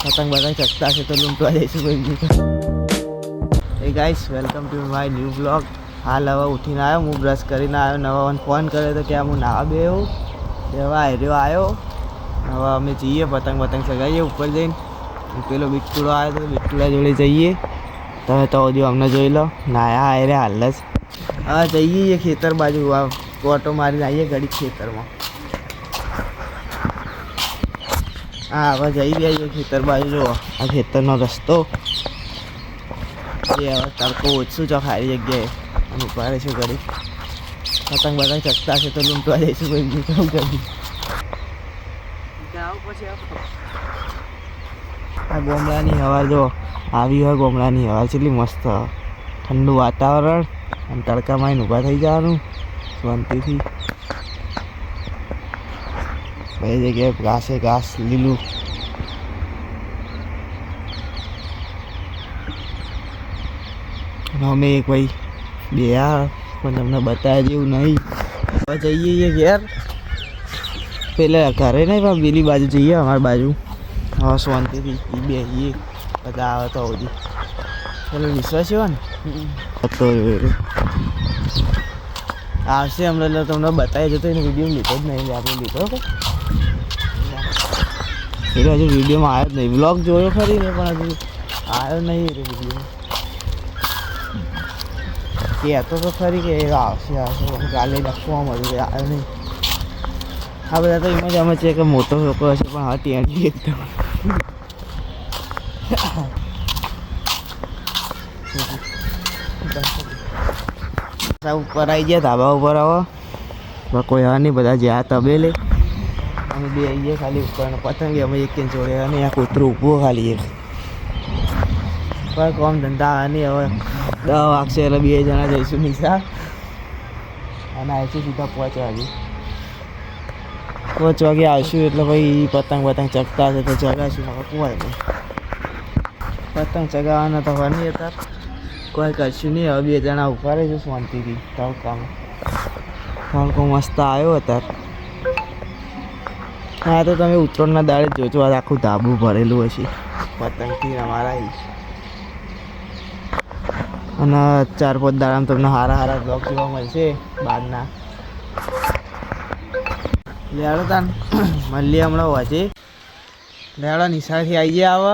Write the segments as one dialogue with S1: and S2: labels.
S1: પતંગ બધા ચકતા છે તો લૂંટવા જઈશું ભાઈ. એ guys welcome to my new blog. હાલ હવે ઉઠીને આવ્યો, હું બ્રશ કરીને આવ્યો, નવા ફોન કર્યો તો કે હું નાવા બેહું. એવા હેર્યો આવ્યો. હવે અમે જઈએ પતંગ ચગાવીએ ઉપર જઈને. પેલો બિટ્ટુડો આવ્યો તો બિટ્ટુડા જોડે જઈએ. તમે તો હજુ અમને જોઈ લો, નાયા આયરે હાલ જ. હા જઈએ ખેતર બાજુ, આ ઓટો મારીને આવીએ ઘડી ખેતરમાં. હા હવે જઈ રહ્યા ખેતર બાજુ. જુઓ આ ખેતરનો રસ્તો. એ હવે તડકો ઓછું છે ખાલી જગ્યાએ અમે ઉભા છું ઘડી. પતંગ બધા ચકતા છે તો લૂંટવા જઈશું કોઈ બીજું કરી. આ ગોમડાની હવા જો આવી હોય, ગોમડાની હવા કેટલી મસ્ત, ઠંડુ વાતાવરણ અને તડકામાં ઊભા થઈ જવાનું શાંતિથી. બધી જગ્યાએ ઘાસે ઘાસ લીલું. અમે એક ભાઈ બે પણ તમને બતાવ્યા જેવું નહીં. હવે જઈએ ઘેર, પેલા ઘરે નહીં પણ પેલી બાજુ જઈએ અમારી બાજુ. હવે શાંતિથી બેસીએ બધા આવે તો હજી પેલો વિશ્વાસ હોય ને તો આવશે હમણાં તમને બતાવી જતો. એને વિડીયો લીધો જ નહીં, આપણે લીધો એટલે હજુ વિડીયોમાં આવ્યો જ નહીં. વ્લોગ જોયો ખરી ને પણ હજુ આવ્યો નહીં એ વિડીયો. કહેતો તો ખરી કે આવશે કાલે લખવામાં મળ્યું, આવ્યો નહીં. આ બધા તો એમાં જ અમે છે કે મોટો છોકરો હશે પણ હા ટેણી એકદમ. ઉપર આવી ગયા ધાબા ઉપર. હવે કોઈ હા નહીં, બધા જ્યાં તબેલે. અમે બે આવીએ ખાલી ઉપર પતંગ અમે એક જોડે અને આ કૂતરું ઊભું ખાલી એક. કોઈ કોમ ધંધા નહીં. હવે 10 વાગશે એટલે 2 જણા જઈશું નિશા અને આવીશું સીધા 5 વાગે. 5 વાગે આવશું એટલે ભાઈ પતંગ ચગતા છે તો ચગાવીશું. કોઈ નહીં પતંગ ચગાવવાના તો હોય નહીં અત્યારે, કોઈ કરશું નહીં. હવે 2 જણા ઉભા રહીશું શાંતિથી તડકામાં. તડકો મસ્ત આવ્યો અત્યારે. હા તો તમે ઉત્તરાયણના દાડે જોજો, આ આખું ધાબુ ભરેલું હશે પતંગથી અમારા. અને 4-5 દાડામાં તમને સારા બ્લોગ જોવા મળશે બહારના. લેડો તાન મળીએ હમણાં વાંચે. લેડો નિશાળથી આવી ગયા આવો.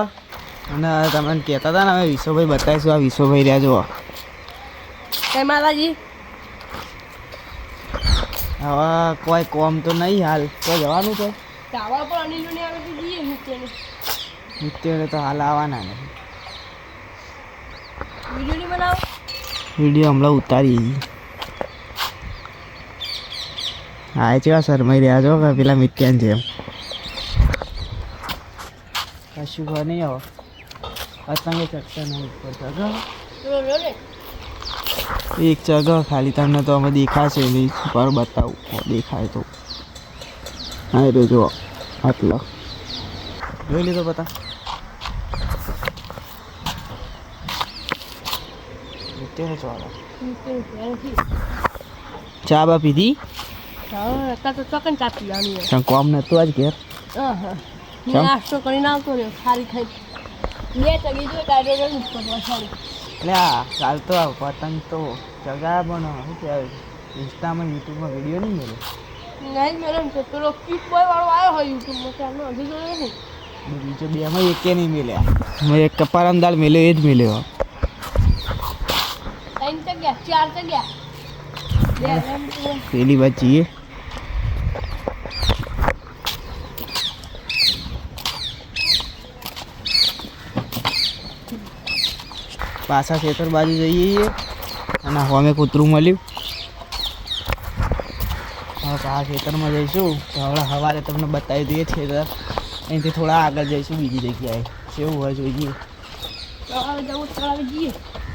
S1: અને તમને કહેતા હતા ને અમે વિશ્વભાઈ બતાવીશું. આ વિશ્વભાઈ રહ્યા જુઓ.
S2: માતાજી
S1: હવે કોઈ કોમ તો નહીં હાલ, તો જવાનું છે નિત્યને તો હાલ આવવાના નથી. વિડીયો હમણાં ઉતારી. હા છે શરમાઈ રહ્યા છો કે પેલા મિત્યાન છે એમ. કશું ઘર નહીં. આવો પતંગે ચકતા નહીં ઉપર ચગો. એક ચગો ખાલી તમને તો અમે દેખાશે નહીં પર બતાવું દેખાય તો. હા તો જુઓ આટલો જોઈ લીધો પતંગ. ચા બા પીધી? કોમ નતું આજ ઘેર.
S2: નાસ્તો કરીને આવતો રહ્યો ખાલી ખાઈ 2 ચગી જો ડાયરેક્ટ ઉપર વસાડી.
S1: એટલે હા કાલ તો પતંગ તો ચગાવ્યા પણ શું કહેવાય ઇન્સ્ટામાં યુટ્યુબમાં વિડીયો નહીં મળે.
S2: નહીં મેડમ તો પેલો કિક બોય વાળો આવ્યો હોય યુટ્યુબમાં ચાલો હજી જોયો નહીં.
S1: બીજો 2માં એકે નહીં મળ્યા. મેં એક કપારામ દાળ મળ્યો એ જ મળ્યો.
S2: 3 ચગ્યા 4 ચગ્યા.
S1: પેલી વાત જઈએ. પાછા ખેતર બાજુ જઈએ અને અમે કૂતરું મળ્યું. હવે આ ખેતરમાં જઈશું તો હવે સવારે તમને બતાવી દઈએ ખેતર. અહીંથી થોડા આગળ જઈશું બીજી જગ્યાએ કેવું હોય જોઈએ.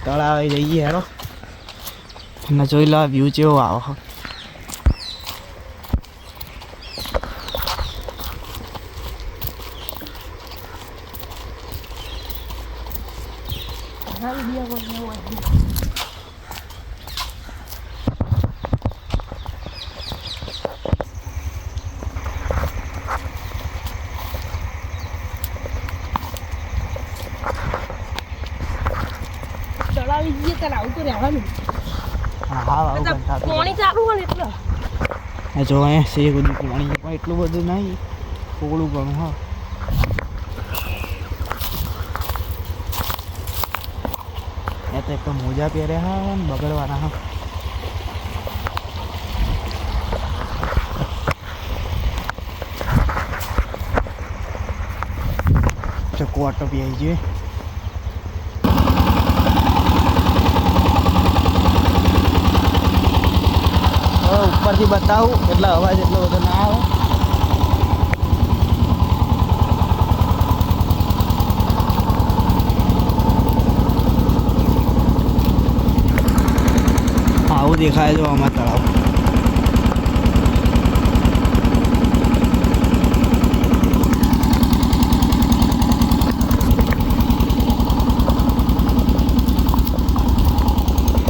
S1: તળાવે જઈએ હેરો અને જોઈ લો વ્યૂ કેવો આવો.
S2: આવી જઈએ ત્યારે આવું તો રહેવાનું
S1: હા હા આવું
S2: તો
S1: કંટાળો
S2: પાણી ચાલુ હોય ને એટલે
S1: એ જો અહીંયા છે બધું પાણી પણ એટલું બધું નહીં થોડું ઘણું હા એ તો એક તો મોજા પહેર્યા હા ને બગડવાના હા કોટો પી આવી જોઈએ હવે ઉપરથી બતાવું એટલે અવાજ એટલો બધો ના આવે આવું દેખાય છે આમાં તળાવ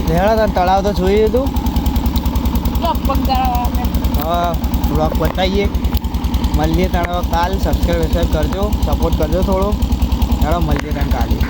S1: લેવડા તને તળાવ તો જોઈ લીધું હવે બ્લોગ બતાવીએ મળીએ તને કાલ સબસ્ક્રાઈબ કરજો સપોર્ટ કરજો થોડો ચાલો મળીએ તને કાલે